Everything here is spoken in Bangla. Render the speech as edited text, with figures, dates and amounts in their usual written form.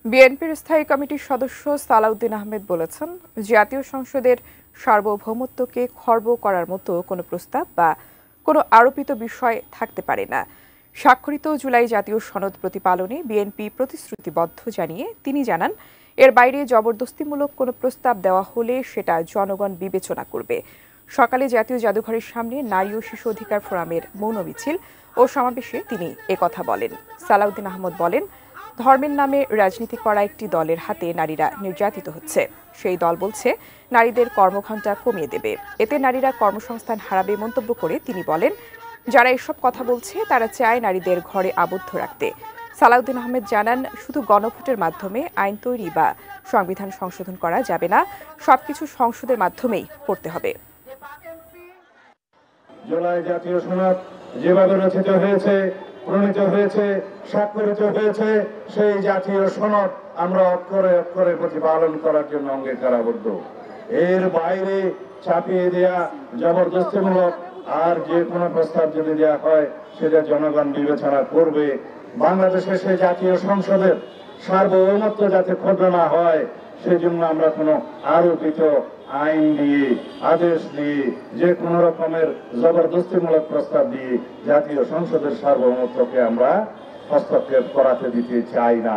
বিএনপির স্থায়ী কমিটির সদস্য সালাউদ্দিন আহমেদ বলেছেন, জাতীয় সংসদের সার্বভৌমত্বকে খর্ব করার মতো কোনো প্রস্তাব বা কোনো আরোপিত বিষয় থাকতে পারে না। স্বাক্ষরিত জুলাই জাতীয় সনদ প্রতিপালনে বিএনপি প্রতিশ্রুতিবদ্ধ জানিয়ে তিনি জানান, এর বাইরে জবরদস্তিমূলক কোনো প্রস্তাব দেওয়া হলে সেটা জনগণ বিবেচনা করবে। সকালে জাতীয় জাদুঘরের সামনে নারী ও শিশু অধিকার ফোরামের মৌন মিছিল ও সমাবেশে তিনি একথা বলেন। সালাউদ্দিন আহমেদ বলেন, ধর্মের নামে রাজনীতি করা একটি দলের হাতে নারীরা নির্যাতিত হচ্ছে। সেই দল বলছে নারীদের কর্মঘণ্টা কমিয়ে দেবে, এতে নারীরা কর্মসংস্থান হারাবে মন্তব্য করে তিনি বলেন, যারা এসব কথা বলছে তারা চায় নারীদের ঘরে আবদ্ধ রাখতে। সালাউদ্দিন আহমেদ জানান, শুধু গণভোটের মাধ্যমে আইন তৈরি বা সংবিধান সংশোধন করা যাবে না, সবকিছু সংসদের মাধ্যমেই করতে হবে। জুলাই জাতীয় সনদ যেভাবে রচিত হয়েছে, প্রণীত হয়েছে, স্বাক্ষরিত হয়েছে, সেই জাতীয় সনদ আমরা অক্ষরে অক্ষরে প্রতিপালন করার জন্য অঙ্গীকারাবদ্ধ। এর বাইরে চাপিয়ে দেয়া, জবরদস্তিমূলক আর যে কোনো প্রস্তাব যদি দেওয়া হয় সেটা জনগণ বিবেচনা করবে। বাংলাদেশে সেই জাতীয় সংসদের সার্বভৌমত্ব যাতে খর্ব না হয় সেজন্য আমরা কোনো আরোপিত আইন দিয়ে, আদেশ দিয়ে, যে কোনো রকমের জবরদস্তিমূলক প্রস্তাব দিয়ে জাতীয় সংসদের সার্বভৌমত্বকে আমরা হস্তক্ষেপ করাতে দিতে চাই না।